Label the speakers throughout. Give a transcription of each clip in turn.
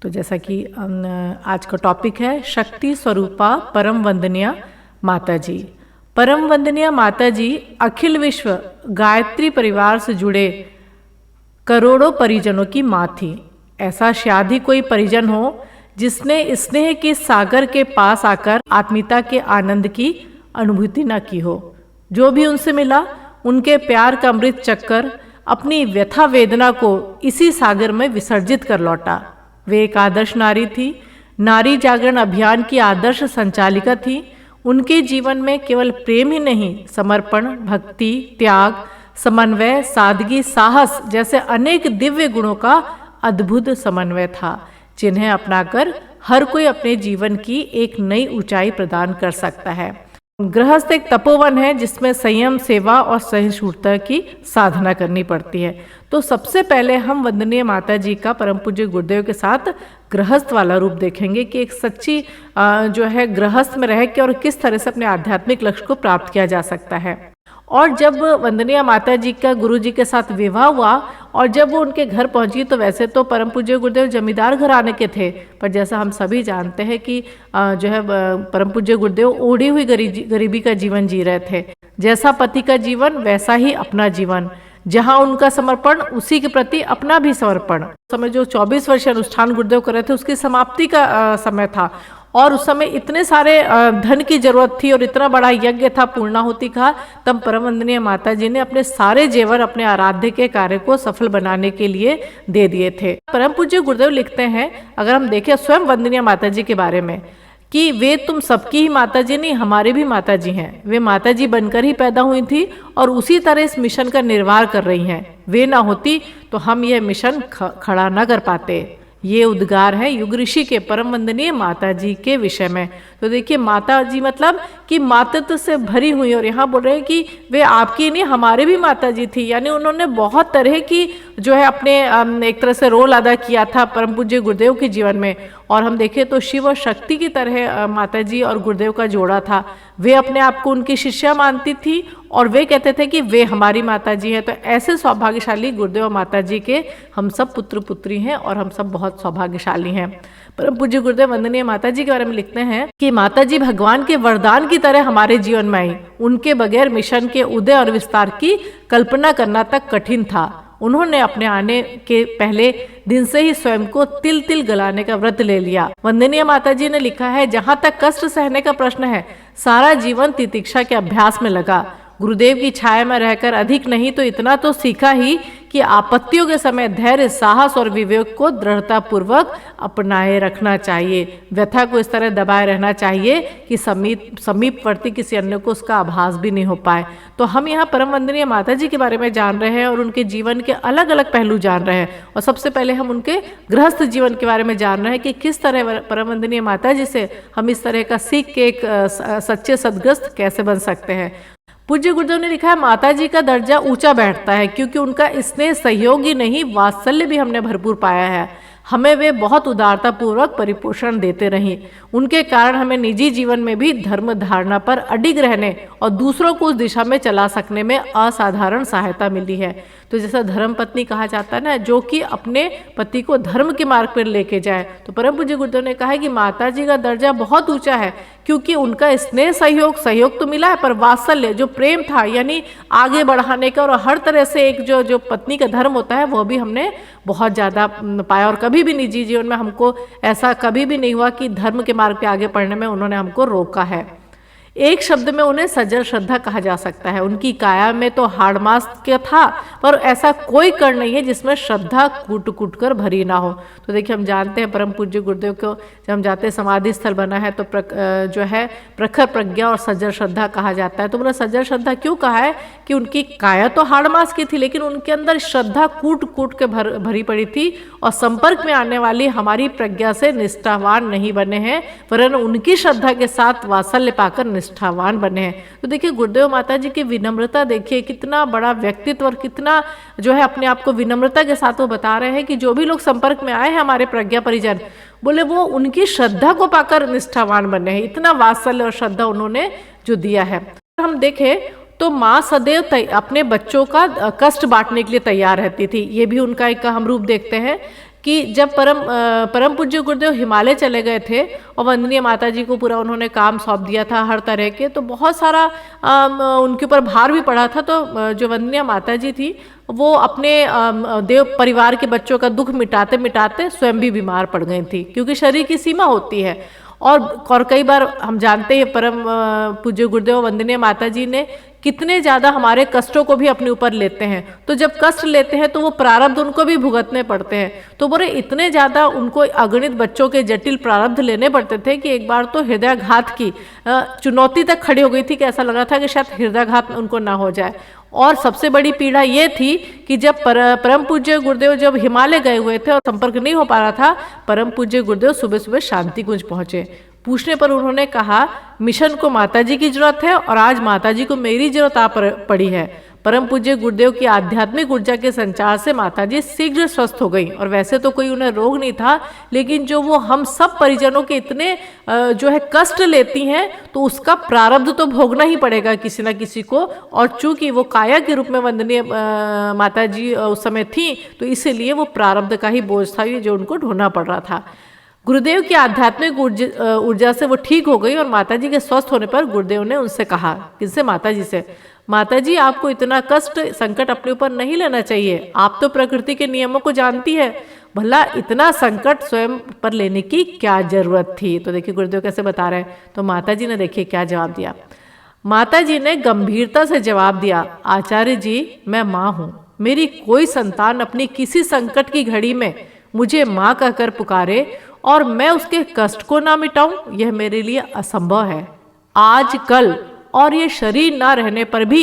Speaker 1: तो जैसा कि आज का टॉपिक है शक्ति स्वरूपा परम वंदनीय माता जी। परम वंदनीय माता जी अखिल विश्व गायत्री परिवार से जुड़े करोड़ों परिजनों की माँ थी। ऐसा शायद ही कोई परिजन हो जिसने स्नेह के सागर के पास आकर आत्मीयता के आनंद की अनुभूति न की हो। जो भी उनसे मिला उनके प्यार का अमृत चक्कर अपनी व्यथा वेदना को इसी सागर में विसर्जित कर लौटा। वे एक आदर्श नारी थी, नारी जागरण अभियान की आदर्श संचालिका थी। उनके जीवन में केवल प्रेम ही नहीं, समर्पण, भक्ति, त्याग, समन्वय, सादगी, साहस जैसे अनेक दिव्य गुणों का अद्भुत समन्वय था, जिन्हें अपनाकर हर कोई अपने जीवन की एक नई ऊंचाई प्रदान कर सकता है। गृहस्थ एक तपोवन है जिसमें संयम, सेवा और सहिष्णुता की साधना करनी पड़ती है। तो सबसे पहले हम वंदनीय माता जी का परम पूज्य गुरुदेव के साथ गृहस्थ वाला रूप देखेंगे कि एक सच्ची जो है गृहस्थ में रह के और किस तरह से अपने आध्यात्मिक लक्ष्य को प्राप्त किया जा सकता है। और जब वंदनीय माता जी का गुरु जी के साथ विवाह हुआ और जब वो उनके घर पहुंची तो वैसे तो परम पूज्य गुरुदेव जमींदार घराने के थे, पर जैसा हम सभी जानते हैं कि जो है परम पूज्य गुरुदेव ओढ़ी हुई गरीबी का जीवन जी रहे थे। जैसा पति का जीवन वैसा ही अपना जीवन, जहां उनका समर्पण उसी के प्रति अपना भी समर्पण। समय जो 24 वर्ष अनुष्ठान गुरुदेव कर रहे थे उसकी समाप्ति का समय था और उस समय इतने सारे धन की जरूरत थी और इतना बड़ा यज्ञ था पूर्णाहुति का। तब परम वंदनीय माता जी ने अपने सारे जेवर अपने आराध्य के कार्य को सफल बनाने के लिए दे दिए थे। परम पूज्य गुरुदेव लिखते हैं, अगर हम देखें स्वयं वंदनीय माता जी के बारे में, कि वे तुम सबकी ही माता जी नहीं, हमारे भी माता जी हैं। वे माता जी बनकर ही पैदा हुई थी और उसी तरह इस मिशन का निर्वाह कर रही हैं। वे ना होती तो हम यह मिशन खड़ा न कर पाते। ये उद्गार है युग ऋषि के परम वंदनीय माता जी के विषय में। तो देखिए माता जी मतलब कि मातृत्व से भरी हुई, और यहाँ बोल रहे हैं कि वे आपकी नहीं हमारे भी माता जी थी। यानी उन्होंने बहुत तरह की जो है अपने एक तरह से रोल अदा किया था परम पूज्य गुरुदेव के जीवन में। और हम देखें तो शिव और शक्ति की तरह माता जी और गुरुदेव का जोड़ा था। वे अपने आप को उनकी शिष्या मानती थी और वे कहते थे कि वे हमारी माता जी हैं। तो ऐसे सौभाग्यशाली गुरुदेव और माता जी के हम सब पुत्र पुत्री हैं और हम सब बहुत सौभाग्यशाली हैं। परम पूज्य गुरुदेव वंदनीय माता जी के बारे में लिखते हैं कि माता जी भगवान के वरदान की तरह हमारे जीवन में आई। उनके बगैर मिशन के उदय और विस्तार की कल्पना करना तक कठिन था। उन्होंने अपने आने के पहले दिन से ही स्वयं को तिल तिल गलाने का व्रत ले लिया। वंदनीय माता जी ने लिखा है, जहां तक कष्ट सहने का प्रश्न है, सारा जीवन तितिक्षा के अभ्यास में लगा। गुरुदेव की छाया में रहकर अधिक नहीं तो इतना तो सीखा ही कि आपत्तियों के समय धैर्य, साहस और विवेक को दृढ़ता पूर्वक अपनाए रखना चाहिए। व्यथा को इस तरह दबाए रहना चाहिए कि समीपवर्ती किसी अन्य को उसका आभास भी नहीं हो पाए। तो हम यहाँ परम वंदनीय माता जी के बारे में जान रहे हैं और उनके जीवन के अलग अलग पहलू जान रहे हैं। और सबसे पहले हम उनके गृहस्थ जीवन के बारे में जान रहे हैं कि किस तरह परम वंदनीय माता जी से हम इस तरह का सीख के एक सच्चे सदगृहस्थ कैसे बन सकते हैं। पूज्य गुरुदेव ने लिखा है, माता जी का दर्जा ऊंचा बैठता है क्योंकि उनका स्नेह सहयोग ही नहीं वात्सल्य भी हमने भरपूर पाया है। हमें वे बहुत उदारता पूर्वक परिपोषण देते रहीं। उनके कारण हमें निजी जीवन में भी धर्म धारणा पर अडिग रहने और दूसरों को उस दिशा में चला सकने में असाधारण सहायता मिली है। तो जैसा धर्म पत्नी कहा जाता है ना, जो कि अपने पति को धर्म के मार्ग पर लेके जाए, तो परम पूज्य गुरुदेव ने कहा है कि माता जी का दर्जा बहुत ऊंचा है क्योंकि उनका स्नेह सहयोग तो मिला है, पर वात्सल्य जो प्रेम था यानी आगे बढ़ाने का और हर तरह से एक जो पत्नी का धर्म होता है वो भी हमने बहुत ज़्यादा पाया। और कभी भी निजी जीवन में हमको ऐसा कभी भी नहीं हुआ कि धर्म के मार्ग पे आगे बढ़ने में उन्होंने हमको रोका है। एक शब्द में उन्हें सजल श्रद्धा कहा जा सकता है। उनकी काया में तो हाड़ मांस क्या था, पर ऐसा कोई कण नहीं है जिसमें श्रद्धा कूट कूट कर भरी ना हो। तो देखिए हम जानते हैं परम पूज्य गुरुदेव को जब हम जाते हैं समाधि स्थल बना है तो जो है प्रखर प्रज्ञा और सजल श्रद्धा कहा जाता है। तो बोला सजल श्रद्धा क्यों कहा है कि उनकी काया तो हाड़ मांस की थी लेकिन उनके अंदर श्रद्धा कूट कूट के भरी पड़ी थी और संपर्क में आने वाली हमारी प्रज्ञा से निष्ठावान नहीं बने हैं, वरन उनकी श्रद्धा के साथ वात्सल्य पाकर निष्ठावान बने हैं। तो देखिए गुरुदेव माता जी की विनम्रता देखिए, कितना बड़ा व्यक्तित्व और कितना जो है अपने आप को विनम्रता के साथ वो बता रहे हैं कि जो भी लोग संपर्क में आए हैं हमारे प्रज्ञा परिजन, बोले वो उनकी श्रद्धा को पाकर निष्ठावान बने हैं। इतना वात्सल्य और श्रद्धा उन्होंने जो दिया है। हम देखें तो माँ सदैव अपने बच्चों का कष्ट बांटने के लिए तैयार रहती थी। ये भी उनका एक हम रूप देखते हैं कि जब परम पूज्य गुरुदेव हिमालय चले गए थे और वंदनीय माता जी को पूरा उन्होंने काम सौंप दिया था हर तरह के, तो बहुत सारा उनके ऊपर भार भी पड़ा था। तो जो वंदनीय माता जी थी वो अपने देव परिवार के बच्चों का दुख मिटाते मिटाते स्वयं भी बीमार पड़ गई थी, क्योंकि शरीर की सीमा होती है। और कई बार हम जानते हैं परम पूज्य गुरुदेव वंदनीय माता जी ने कितने ज़्यादा हमारे कष्टों को भी अपने ऊपर लेते हैं। तो जब कष्ट लेते हैं तो वो प्रारब्ध उनको भी भुगतने पड़ते हैं। तो बोले इतने ज़्यादा उनको अगणित बच्चों के जटिल प्रारब्ध लेने पड़ते थे कि एक बार तो हृदयाघात की चुनौती तक खड़ी हो गई थी कि ऐसा लग रहा था कि शायद हृदयाघात उनको ना हो जाए। और सबसे बड़ी पीड़ा ये थी कि जब परम पूज्य गुरुदेव जब हिमालय गए हुए थे और संपर्क नहीं हो पा रहा था, परम पूज्य गुरुदेव सुबह सुबह शांति कुंज पहुंचे। पूछने पर उन्होंने कहा मिशन को माताजी की जरूरत है और आज माताजी को मेरी जरूरत आ पड़ी है। परम पूज्य गुरुदेव की आध्यात्मिक ऊर्जा के संचार से माताजी शीघ्र स्वस्थ हो गई। और वैसे तो कोई उन्हें रोग नहीं था, लेकिन जो वो हम सब परिजनों के इतने जो है कष्ट लेती हैं, तो उसका प्रारब्ध तो भोगना ही पड़ेगा किसी ना किसी को। और चूंकि वो काया के रूप में वंदनीय माताजी उस समय थी, तो इसीलिए वो प्रारब्ध का ही बोझ था जो उनको ढोना पड़ रहा था। गुरुदेव की आध्यात्मिक ऊर्जा से वो ठीक हो गई। और माताजी के स्वस्थ होने पर गुरुदेव ने उनसे कहा, किससे? माताजी से, माताजी आपको इतना कष्ट संकट अपने ऊपर नहीं लेना चाहिए। आप तो प्रकृति के नियमों को जानती है, भला इतना संकट स्वयं पर लेने की क्या जरूरत थी? तो देखिए गुरुदेव कैसे बता रहे हैं। तो माताजी ने देखिए क्या जवाब दिया। माताजी ने गंभीरता से जवाब दिया, आचार्य जी मैं माँ हूँ, मेरी कोई संतान अपनी किसी संकट की घड़ी में मुझे माँ कहकर पुकारे और मैं उसके कष्ट को ना मिटाऊं, यह मेरे लिए असंभव है। आज कल और ये शरीर ना रहने पर भी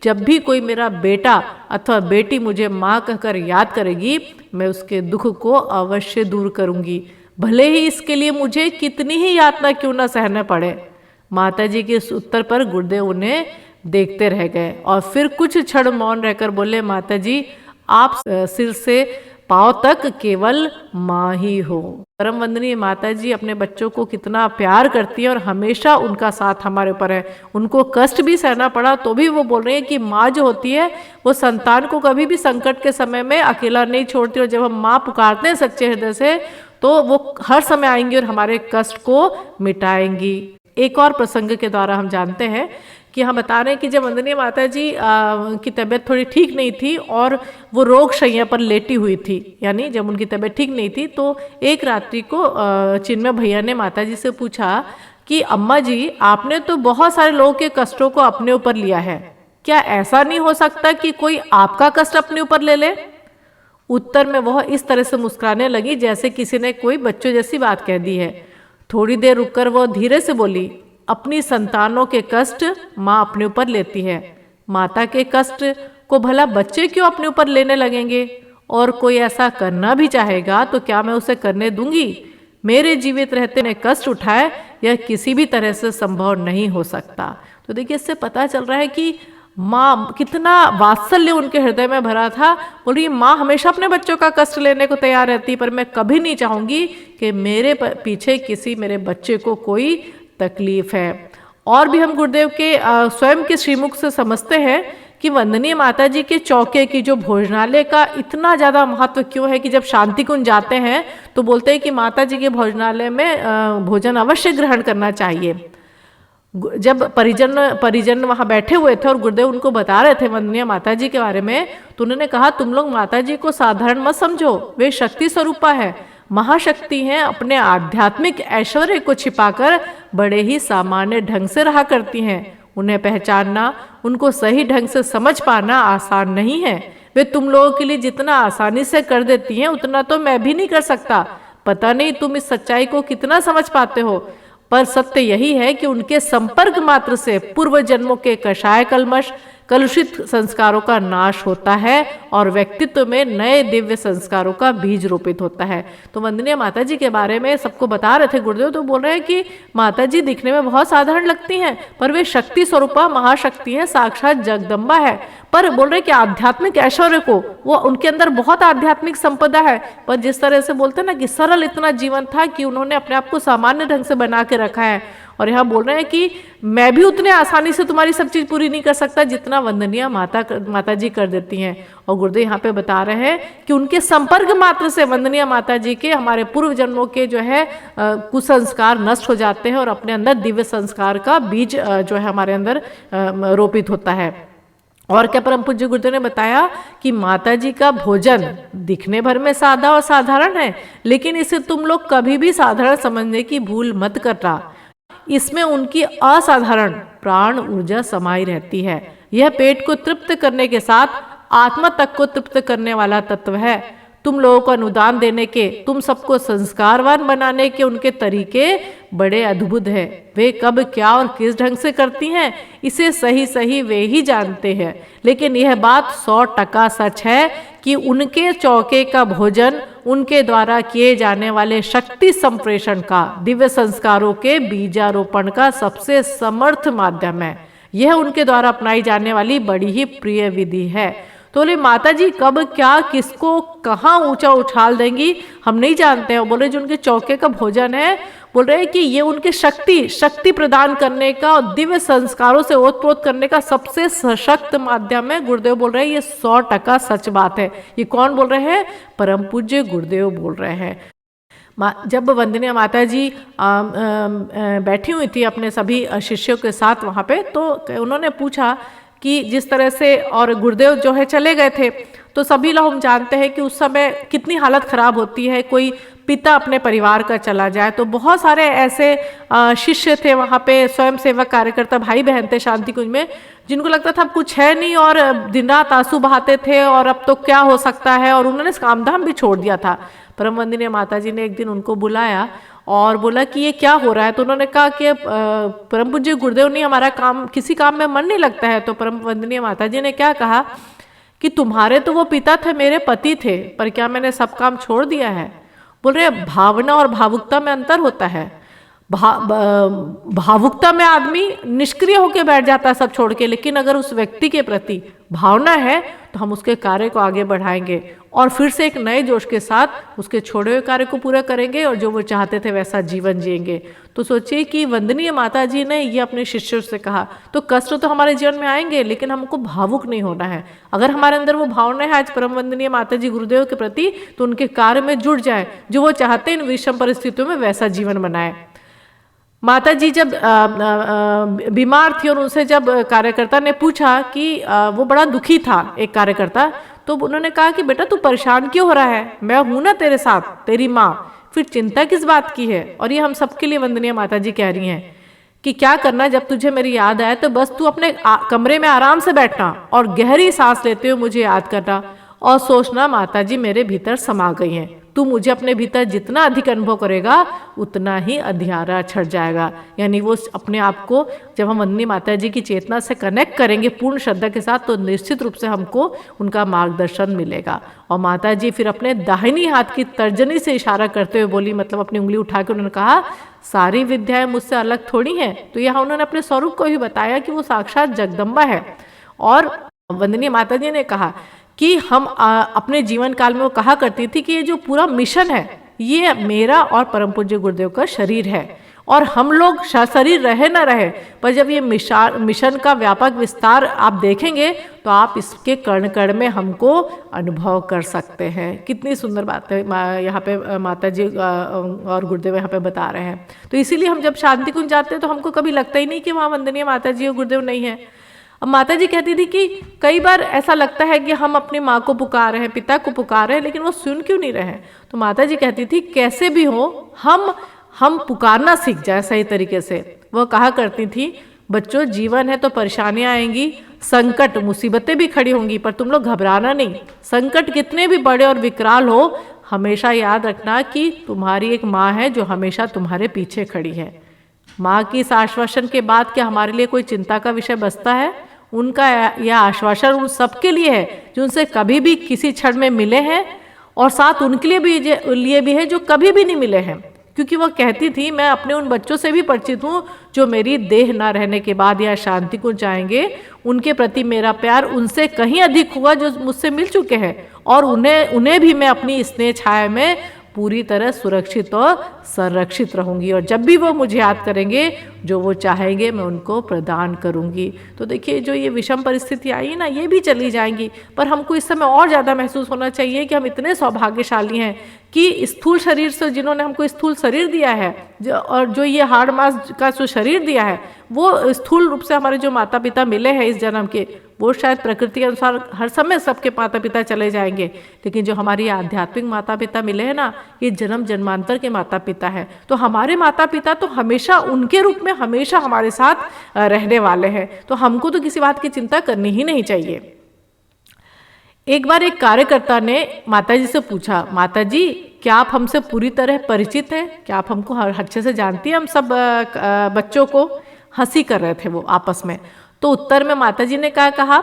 Speaker 1: जब भी कोई मेरा बेटा अथवा बेटी मुझे माँ कहकर याद करेगी, मैं उसके दुख को अवश्य दूर करूंगी, भले ही इसके लिए मुझे कितनी ही यातना क्यों ना सहना पड़े। माताजी के इस उत्तर पर गुरुदेव उन्हें देखते रह गए और फिर कुछ क्षण मौन रहकर बोले, माताजी आप सिर से पांव तक केवल माँ ही हो। परम वंदनीय माता जी अपने बच्चों को कितना प्यार करती है और हमेशा उनका साथ हमारे ऊपर है। उनको कष्ट भी सहना पड़ा तो भी वो बोल रही है कि माँ जो होती है वो संतान को कभी भी संकट के समय में अकेला नहीं छोड़ती, और जब हम माँ पुकारते हैं सच्चे हृदय से तो वो हर समय आएंगी और हमारे कष्ट को मिटाएंगी। एक और प्रसंग के द्वारा हम जानते हैं कि हम बता रहे हैं कि जब वंदनीय माता जी की तबीयत थोड़ी ठीक नहीं थी और वो रोग शैया पर लेटी हुई थी, यानी जब उनकी तबीयत ठीक नहीं थी, तो एक रात्रि को चिन्मय भैया ने माता जी से पूछा कि अम्मा जी आपने तो बहुत सारे लोगों के कष्टों को अपने ऊपर लिया है, क्या ऐसा नहीं हो सकता कि कोई आपका कष्ट अपने ऊपर ले ले? उत्तर में वह इस तरह से मुस्कुराने लगी जैसे किसी ने कोई बच्चों जैसी बात कह दी है। थोड़ी देर रुककर वह धीरे से बोली, अपनी संतानों के कष्ट माँ अपने ऊपर लेती है, माता के कष्ट को भला बच्चे क्यों अपने ऊपर लेने लगेंगे? और कोई ऐसा करना भी चाहेगा तो क्या मैं उसे करने दूंगी? मेरे जीवित रहते ने कष्ट उठाए यह किसी भी तरह से संभव नहीं हो सकता। तो देखिए इससे पता चल रहा है कि माँ कितना वात्सल्य उनके हृदय में भरा था। बोल रही माँ हमेशा अपने बच्चों का कष्ट लेने को तैयार रहती, पर मैं कभी नहीं चाहूंगी कि मेरे पीछे किसी मेरे बच्चे को कोई तकलीफ है। और भी हम गुरुदेव के स्वयं के श्रीमुख से समझते हैं कि वंदनीय माता जी के चौके की जो भोजनालय का इतना ज़्यादा महत्व क्यों है कि जब शांति कुंज जाते हैं तो बोलते हैं कि माता जी के भोजनालय में भोजन अवश्य ग्रहण करना चाहिए। जब परिजन वहाँ बैठे हुए थे और गुरुदेव उनको बता रहे थे वंदनीय माता जी के बारे में, तो उन्होंने कहा तुम लोग माता जी को साधारण मत समझो, वे शक्ति स्वरूपा है, महाशक्ति हैं, अपने आध्यात्मिक ऐश्वर्य को छिपाकर बड़े ही सामान्य ढंग से रहा करती हैं। उन्हें पहचानना, उनको सही ढंग से समझ पाना आसान नहीं है। वे तुम लोगों के लिए जितना आसानी से कर देती हैं उतना तो मैं भी नहीं कर सकता। पता नहीं तुम इस सच्चाई को कितना समझ पाते हो, पर सत्य यही है कि उनके संपर्क मात्र से पूर्व जन्मों के कषाय कलुषित संस्कारों का नाश होता है और व्यक्तित्व में नए दिव्य संस्कारों का बीज रोपित होता है। तो वंदनीय माता जी के बारे में सबको बता रहे थे गुरुदेव, तो बोल रहे हैं कि माता जी दिखने में बहुत साधारण लगती हैं पर वे शक्ति स्वरूपा महाशक्ति हैं, साक्षात जगदम्बा है। पर बोल रहे कि आध्यात्मिक ऐश्वर्य को, वो उनके अंदर बहुत आध्यात्मिक संपदा है, पर जिस तरह से बोलते हैं ना कि सरल इतना जीवन था कि उन्होंने अपने आप को सामान्य ढंग से बना के रखा है। और यहाँ बोल रहे हैं कि मैं भी उतने आसानी से तुम्हारी सब चीज़ पूरी नहीं कर सकता जितना वंदनीय माता जी कर देती हैं। और गुरुदेव यहाँ पे बता रहे हैं कि उनके संपर्क मात्र से वंदनीय माता जी के हमारे पूर्व जन्मों के जो है कुसंस्कार नष्ट हो जाते हैं और अपने अंदर दिव्य संस्कार का बीज जो है हमारे अंदर रोपित होता है। और क्या परम पूज्य गुरुदेव ने बताया कि माता जी का भोजन दिखने भर में सादा और साधारण है, लेकिन इसे तुम लोग कभी भी साधारण समझने की भूल मत करना। इसमें उनकी असाधारण प्राण ऊर्जा समाई रहती है। यह पेट को तृप्त करने के साथ आत्मा तक को तृप्त करने वाला तत्व है। तुम लोगों को अनुदान देने के, तुम सबको संस्कारवान बनाने के उनके तरीके बड़े अद्भुत हैं। वे कब क्या और किस ढंग से करती हैं इसे सही सही वे ही जानते हैं, लेकिन यह बात 100% सच है कि उनके चौके का भोजन उनके द्वारा किए जाने वाले शक्ति संप्रेषण का, दिव्य संस्कारों के बीजारोपण का सबसे समर्थ माध्यम है। यह उनके द्वारा अपनाई जाने वाली बड़ी ही प्रिय विधि है। तो बोले माता जी कब क्या किसको कहाँ ऊंचा उछाल देंगी हम नहीं जानते हैं। बोले जो उनके चौके का भोजन है, बोल रहे हैं कि ये उनके शक्ति प्रदान करने का और दिव्य संस्कारों से ओतप्रोत करने का सबसे सशक्त माध्यम है। गुरुदेव बोल रहे हैं ये 100% सच बात है। ये कौन बोल रहे हैं? परम पूज्य गुरुदेव बोल रहे हैं। जब वंदनीय माता जी बैठी हुई थी अपने सभी शिष्यों के साथ वहाँ पे, तो उन्होंने पूछा कि जिस तरह से, और गुरुदेव जो है चले गए थे, तो सभी लोग हम जानते हैं कि उस समय कितनी हालत खराब होती है। कोई पिता अपने परिवार का चला जाए तो बहुत सारे ऐसे शिष्य थे वहाँ पे, स्वयं सेवक कार्यकर्ता भाई बहन थे शांति कुंज में, जिनको लगता था अब कुछ है नहीं और दिन रात आंसू बहाते थे और अब तो क्या हो सकता है, और उन्होंने काम धाम भी छोड़ दिया था। परम वंदनीय माता जी ने एक दिन उनको बुलाया और बोला कि ये क्या हो रहा है। तो उन्होंने कहा कि परम पूज्य गुरुदेव नहीं, हमारा काम किसी काम में मन नहीं लगता है। तो परम वंदनीय माता जी ने क्या कहा कि तुम्हारे तो वो पिता थे, मेरे पति थे, पर क्या मैंने सब काम छोड़ दिया है? बोल रहे भावना और भावुकता में अंतर होता है। भावुकता में आदमी निष्क्रिय होकर बैठ जाता है सब छोड़ के, लेकिन अगर उस व्यक्ति के प्रति भावना है तो हम उसके कार्य को आगे बढ़ाएंगे और फिर से एक नए जोश के साथ उसके छोड़े हुए कार्य को पूरा करेंगे और जो वो चाहते थे वैसा जीवन जिएंगे। तो सोचिए कि वंदनीय माता जी ने ये अपने शिष्यों से कहा। तो कष्ट तो हमारे जीवन में आएंगे, लेकिन हमको भावुक नहीं होना है। अगर हमारे अंदर वो भावना है आज परम वंदनीय माता जी गुरुदेव के प्रति, तो उनके कार्य में जुड़ जाए, जो वो चाहते हैं इन विषम परिस्थितियों में वैसा जीवन बनाए। माता जी जब बीमार थी और उनसे जब कार्यकर्ता ने पूछा कि वो बड़ा दुखी था एक कार्यकर्ता, तो उन्होंने कहा कि बेटा तू परेशान क्यों हो रहा है, मैं हूं ना तेरे साथ, तेरी माँ, फिर चिंता किस बात की है। और ये हम सबके लिए वंदनीय माता जी कह रही हैं कि क्या करना, जब तुझे मेरी याद आए तो बस तू अपने कमरे में आराम से बैठना और गहरी सांस लेते हुए मुझे याद करना और सोचना माता जी मेरे भीतर समा गई हैं। तू मुझे अपने भीतर जितना अधिक अनुभव करेगा उतना ही अंधियारा छट जाएगा। यानी वो अपने आप को जब हम वंदनीय माता जी की चेतना से कनेक्ट करेंगे पूर्ण श्रद्धा के साथ, तो निश्चित रूप से हमको उनका मार्गदर्शन मिलेगा। और माता जी फिर अपने दाहिनी हाथ की तर्जनी से इशारा करते हुए बोली, मतलब अपनी उंगली उठा के उन्होंने कहा सारी विद्याएं मुझसे अलग थोड़ी हैं। तो यहाँ उन्होंने अपने स्वरूप को ही बताया कि वो साक्षात जगदम्बा है। और वंदनीय माता जी ने कहा कि हम अपने जीवन काल में वो कहा करती थी कि ये जो पूरा मिशन है ये मेरा और परम पूज्य गुरुदेव का शरीर है, और हम लोग शरीर रहे ना रहे, पर जब ये मिशन का व्यापक विस्तार आप देखेंगे तो आप इसके कण कण में हमको अनुभव कर सकते हैं। कितनी सुंदर बात है यहाँ पे माता जी और गुरुदेव यहाँ पे बता रहे हैं। तो इसीलिए हम जब शांति कुंज जाते हैं तो हमको कभी लगता ही नहीं कि वहाँ वंदनीय माता जी और गुरुदेव नहीं है। अब माता जी कहती थी कि कई बार ऐसा लगता है कि हम अपनी माँ को पुकार रहे हैं, पिता को पुकार रहे हैं, लेकिन वो सुन क्यों नहीं रहे। तो माता जी कहती थी कैसे भी हो हम पुकारना सीख जाए सही तरीके से। वो कहा करती थी बच्चों जीवन है तो परेशानियां आएंगी, संकट मुसीबतें भी खड़ी होंगी, पर तुम लोग घबराना नहीं। संकट कितने भी बड़े और विकराल हो, हमेशा याद रखना कि तुम्हारी एक माँ है जो हमेशा तुम्हारे पीछे खड़ी है। माँ की इस आश्वासन के बाद क्या हमारे लिए कोई चिंता का विषय बचता है? उनका यह आश्वासन उन सबके लिए है जो उनसे कभी भी किसी क्षण में मिले हैं, और साथ उनके लिए भी है जो कभी भी नहीं मिले हैं। क्योंकि वो कहती थी मैं अपने उन बच्चों से भी परिचित हूँ जो मेरी देह ना रहने के बाद या शांति को जाएंगे, उनके प्रति मेरा प्यार उनसे कहीं अधिक हुआ जो मुझसे मिल चुके हैं, और उन्हें भी मैं अपनी स्नेह छाया में पूरी तरह सुरक्षित और संरक्षित रहूंगी, और जब भी वो मुझे याद करेंगे जो वो चाहेंगे मैं उनको प्रदान करूंगी। तो देखिए जो ये विषम परिस्थिति आई ना, ये भी चली जाएंगी, पर हमको इस समय और ज़्यादा महसूस होना चाहिए कि हम इतने सौभाग्यशाली हैं कि स्थूल शरीर से जिन्होंने हमको स्थूल शरीर दिया है और जो ये हाड़ मांस का जो शरीर दिया है, वो स्थूल रूप से हमारे जो माता पिता मिले हैं इस जन्म के, वो शायद प्रकृति के अनुसार हर समय सबके माता पिता चले जाएंगे, लेकिन जो हमारी आध्यात्मिक माता पिता मिले हैं ना, ये जन्म जन्मांतर के माता पिता हैं। तो हमारे माता पिता तो हमेशा उनके रूप में हमेशा हमारे साथ रहने वाले हैं, तो हमको तो किसी बात की चिंता करनी ही नहीं चाहिए। एक बार एक कार्यकर्ता ने माता जी से पूछा, माता जी क्या आप हमसे पूरी तरह परिचित हैं, क्या आप हमको अच्छे से जानती हैं? हम सब बच्चों को हंसी कर रहे थे वो आपस में। तो उत्तर में माता जी ने क्या कहा,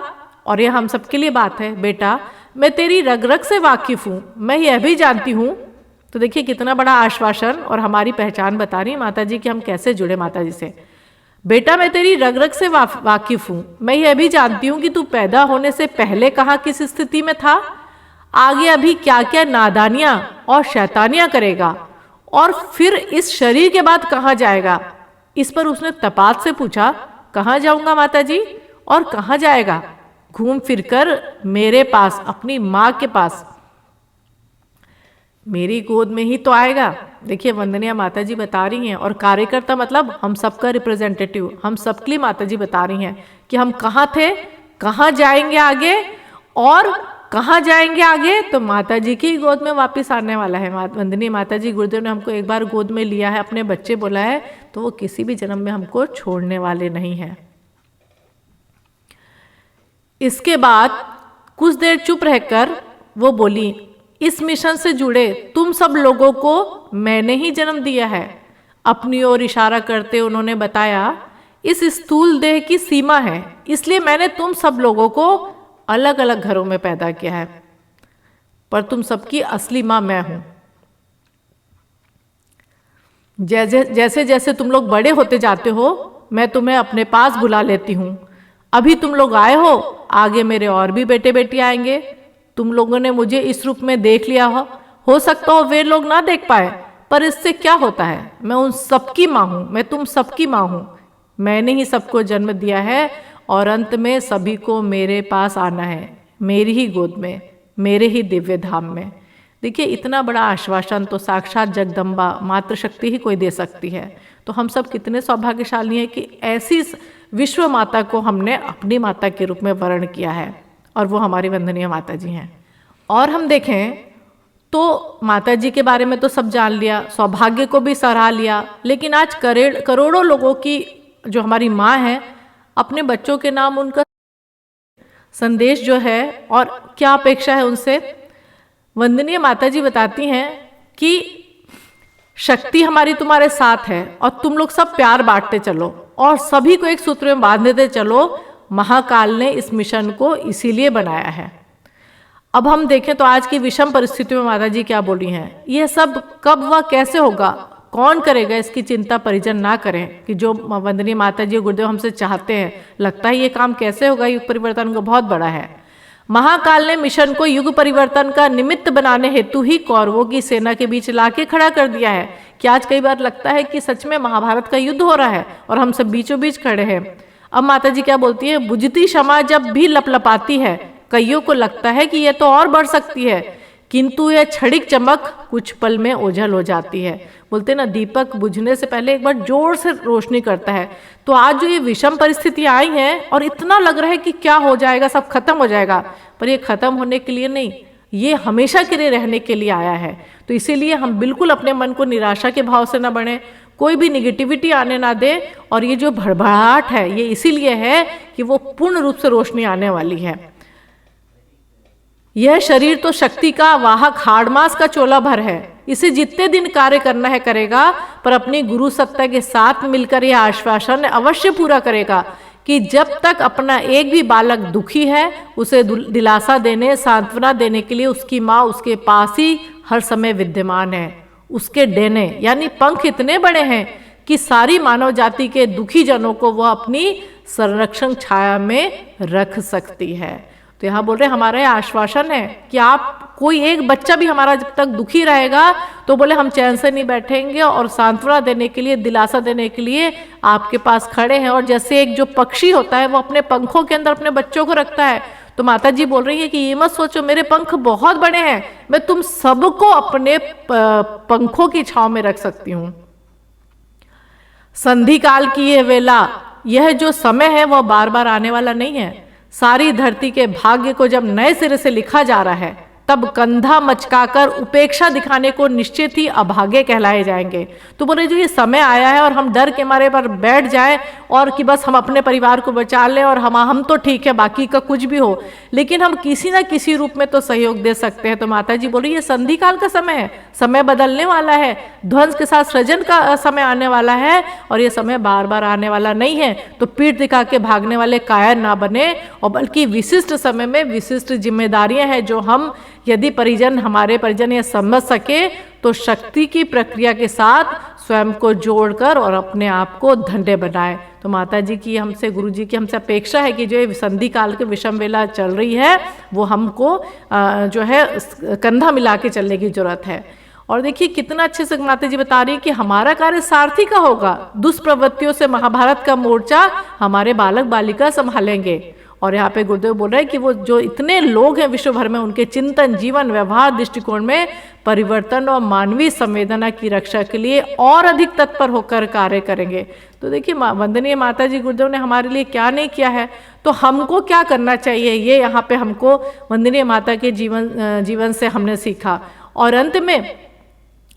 Speaker 1: और ये हम सबके लिए बात है, बेटा मैं तेरी रग रग से वाकिफ हूँ, मैं यह भी जानती हूँ। तो देखिए कितना बड़ा आश्वासन और हमारी पहचान बता रही है माता जी कि हम कैसे जुड़े माता जी से। बेटा मैं तेरी रग रग से वाकिफ हूँ, मैं यह भी जानती हूँ कि तू पैदा होने से पहले कहाँ किस स्थिति में था, आगे अभी क्या क्या नादानियाँ और शैतानियाँ करेगा, और फिर इस शरीर के बाद कहाँ जाएगा। इस पर उसने तपात से पूछा, कहाँ जाऊँगा माता जी, और कहाँ जाएगा? घूम फिरकर मेरे पास, अपनी माँ के पास, मेरी गोद में ही तो आएगा। देखिए वंदनीय माता जी बता रही हैं, और कार्यकर्ता मतलब हम सबका रिप्रेजेंटेटिव, हम सबके लिए माता जी बता रही हैं कि हम कहाँ थे, कहाँ जाएंगे आगे, और कहाँ जाएंगे आगे तो माता जी की गोद में वापस आने वाला है। वंदनीय माता जी गुरुदेव ने हमको एक बार गोद में लिया है, अपने बच्चे बोला है, तो वो किसी भी जन्म में हमको छोड़ने वाले नहीं हैं। इसके बाद कुछ देर चुप रहकर वो बोली, इस मिशन से जुड़े तुम सब लोगों को मैंने ही जन्म दिया है। अपनी ओर इशारा करते उन्होंने बताया, इस स्थूल देह की सीमा है, इसलिए मैंने तुम सब लोगों को अलग अलग घरों में पैदा किया है, पर तुम सबकी असली माँ मैं हूं। जैसे जैसे तुम लोग बड़े होते जाते हो मैं तुम्हें अपने पास बुला लेती हूँ। अभी तुम लोग आए हो, आगे मेरे और भी बेटे बेटी आएंगे। तुम लोगों ने मुझे इस रूप में देख लिया हो सकता हो वे लोग ना देख पाए, पर इससे क्या होता है, मैं उन सबकी माँ हूँ, मैं तुम सबकी माँ हूँ। मैंने ही सबको जन्म दिया है और अंत में सभी को मेरे पास आना है, मेरी ही गोद में, मेरे ही दिव्य धाम में। देखिए इतना बड़ा आश्वासन तो साक्षात जगदम्बा मातृशक्ति ही कोई दे सकती है। तो हम सब कितने सौभाग्यशाली हैं कि ऐसी विश्व माता को हमने अपनी माता के रूप में वर्ण किया है, और वो हमारी वंदनीय माता जी हैं। और हम देखें तो माता जी के बारे में तो सब जान लिया, सौभाग्य को भी सराहा लिया, लेकिन आज करोड़ों लोगों की जो हमारी माँ है, अपने बच्चों के नाम उनका संदेश जो है और क्या अपेक्षा है उनसे। वंदनीय माता जी बताती हैं कि शक्ति हमारी तुम्हारे साथ है और तुम लोग सब प्यार बांटते चलो और सभी को एक सूत्र में बांध देते चलो। महाकाल ने इस मिशन को इसीलिए बनाया है। अब हम देखें तो आज की विषम परिस्थितियों में माता जी क्या बोली हैं, यह सब कब व कैसे होगा, कौन करेगा, इसकी चिंता परिजन ना करें। कि जो वंदनीय माता जी गुरुदेव हमसे चाहते हैं, लगता है ये काम कैसे होगा, युग परिवर्तन को बहुत बड़ा है। महाकाल ने मिशन को युग परिवर्तन का निमित्त बनाने हेतु ही कौरवों की सेना के बीच लाके खड़ा कर दिया है। कि आज कई बार लगता है कि सच में महाभारत का युद्ध हो रहा है और हम सब बीचों बीच खड़े हैं। अब माता जी क्या बोलती है, बुझती क्षमा जब भी लपलपाती है, कईयों को लगता है कि यह तो और बढ़ सकती है, किंतु यह क्षणिक चमक कुछ पल में ओझल हो जाती है। बोलते ना, दीपक बुझने से पहले एक बार जोर से रोशनी करता है। तो आज जो ये विषम परिस्थितियां आई हैं और इतना लग रहा है कि क्या हो जाएगा, सब खत्म हो जाएगा, पर ये खत्म होने के लिए नहीं, ये हमेशा के लिए रहने के लिए आया है। तो इसीलिए हम बिल्कुल अपने मन को निराशा के भाव से न बढ़े, कोई भी निगेटिविटी आने ना दे। और ये जो भड़बड़ाहट है ये इसीलिए है कि वो पूर्ण रूप से रोशनी आने वाली है। यह शरीर तो शक्ति का वाहक हाड़मास का चोला भर है, इसे जितने दिन कार्य करना है करेगा, पर अपनी गुरु सत्ता के साथ मिलकर यह आश्वासन अवश्य पूरा करेगा कि जब तक अपना एक भी बालक दुखी है उसे दिलासा देने, सांत्वना देने के लिए उसकी माँ उसके पास ही हर समय विद्यमान है। उसके डेने यानी पंख इतने बड़े हैं कि सारी मानव जाति के दुखी जनों को वह अपनी संरक्षण छाया में रख सकती है। तो यहाँ बोल रहे हैं हमारा ये आश्वासन है कि आप कोई एक बच्चा भी हमारा जब तक दुखी रहेगा तो बोले हम चैन से नहीं बैठेंगे, और सांत्वना देने के लिए, दिलासा देने के लिए आपके पास खड़े हैं। और जैसे एक जो पक्षी होता है वो अपने पंखों के अंदर अपने बच्चों को रखता है, तो माता जी बोल रही है कि ये मत सोचो मेरे पंख बहुत बड़े हैं, मैं तुम सबको अपने पंखों की छांव में रख सकती हूँ। संधि काल की ये वेला, यह जो समय है वह बार बार आने वाला नहीं है। सारी धरती के भाग्य को जब नए सिरे से लिखा जा रहा है तब कंधा मचकाकर उपेक्षा दिखाने को निश्चित ही अभागे कहलाए जाएंगे। तो बोले जो ये समय आया है और हम डर के मारे पर बैठ जाएं और कि बस हम अपने परिवार को बचा लें और हम तो ठीक है बाकी का कुछ भी हो, लेकिन हम किसी ना किसी रूप में तो सहयोग दे सकते हैं। तो माता जी बोली ये संधि काल का समय है, समय बदलने वाला है, ध्वंस के साथ सृजन का समय आने वाला है और ये समय बार बार आने वाला नहीं है। तो पीठ दिखा के भागने वाले कायर ना बने, और बल्कि विशिष्ट समय में विशिष्ट जिम्मेदारियां हैं जो हम यदि हमारे परिजन ये समझ सके तो शक्ति की प्रक्रिया के साथ स्वयं को जोड़कर और अपने आप को धन्य बनाए। तो माता जी की हमसे, गुरु जी की हमसे अपेक्षा है कि जो ये संधि काल के विषम वेला चल रही है वो हमको जो है कंधा मिला के चलने की जरूरत है। और देखिए कितना अच्छे से माता जी बता रही है कि हमारा कार्य सारथी का होगा, दुष्प्रवृत्तियों से महाभारत का मोर्चा हमारे बालक बालिका संभालेंगे। और यहाँ पे गुरुदेव बोल रहे हैं कि वो जो इतने लोग हैं विश्व भर में, उनके चिंतन, जीवन, व्यवहार, दृष्टिकोण में परिवर्तन और मानवीय संवेदना की रक्षा के लिए और अधिक तत्पर होकर कार्य करेंगे। तो देखिए वंदनीय माता जी गुरुदेव ने हमारे लिए क्या नहीं किया है, तो हमको क्या करना चाहिए ये यहाँ पे हमको वंदनीय माता के जीवन से हमने सीखा। और अंत में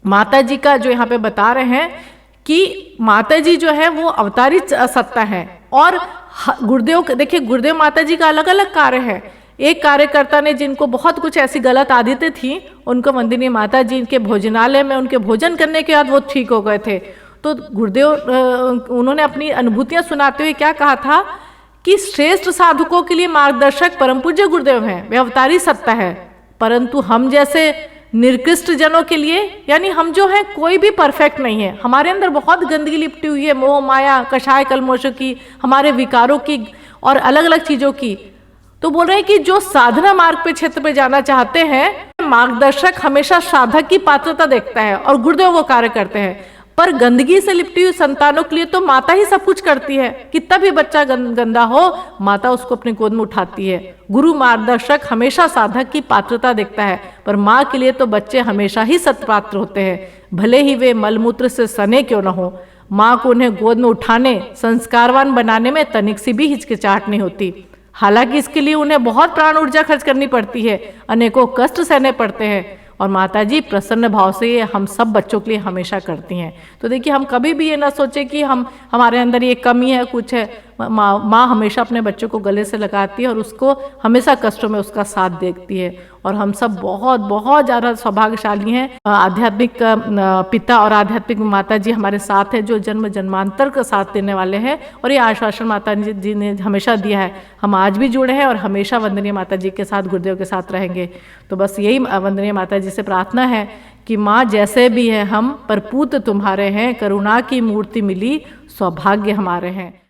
Speaker 1: माता जी का जो यहाँ पे बता रहे हैं कि माता जी जो है वो अवतारित सत्ता है, और गुरुदेव देखिए गुरुदेव माता जी का अलग अलग कार्य है। एक कार्यकर्ता ने जिनको बहुत कुछ ऐसी गलत आदतें थी, उनको वंदनीय माता जी के भोजनालय में उनके भोजन करने के बाद वो ठीक हो गए थे। तो गुरुदेव उन्होंने अपनी अनुभूतियां सुनाते हुए क्या कहा था कि श्रेष्ठ साधकों के लिए मार्गदर्शक परम पूज्य गुरुदेव हैं, वे अवतारी सत्ता है, परंतु हम जैसे निकृष्ट जनों के लिए, यानी हम जो है कोई भी परफेक्ट नहीं है, हमारे अंदर बहुत गंदगी लिपटी हुई है, मोह माया कषाय कलमोशों की, हमारे विकारों की और अलग अलग चीजों की। तो बोल रहे हैं कि जो साधना मार्ग पे क्षेत्र पे जाना चाहते हैं, मार्गदर्शक हमेशा साधक की पात्रता देखता है और गुरुदेव वो कार्य करते हैं। पर गंदगी से लिपटी हुई संतानों के लिए तो माता ही सब कुछ करती है, कितना भी बच्चा गंदा हो माता उसको अपने गोद में उठाती है। गुरु मार्गदर्शक हमेशा साधक की पात्रता देखता है, पर माँ के लिए तो बच्चे हमेशा ही सत्पात्र होते हैं, भले ही वे मलमूत्र से सने क्यों न हो। माँ को उन्हें गोद में उठाने, संस्कारवान बनाने में तनिक सी भी हिचकिचाहट नहीं होती। हालांकि इसके लिए उन्हें बहुत प्राण ऊर्जा खर्च करनी पड़ती है, अनेकों कष्ट सहने पड़ते हैं, और माता जी प्रसन्न भाव से ये हम सब बच्चों के लिए हमेशा करती हैं। तो देखिए हम कभी भी ये ना सोचे कि हमारे अंदर ये कमी है, कुछ है। माँ हमेशा अपने बच्चों को गले से लगाती है और उसको हमेशा कष्टों में उसका साथ देखती है। और हम सब बहुत बहुत ज़्यादा सौभाग्यशाली हैं, आध्यात्मिक पिता और आध्यात्मिक माता जी हमारे साथ है, जो जन्म जन्मांतर का साथ देने वाले हैं। और ये आश्वासन माता जी ने हमेशा दिया है, हम आज भी जुड़े हैं और हमेशा वंदनीय माता जी के साथ, गुरुदेव के साथ रहेंगे। तो बस यही वंदनीय माता जी से प्रार्थना है कि माँ जैसे भी है हम, पर पूत तुम्हारे हैं, करुणा की मूर्ति मिली, सौभाग्य हमारे हैं।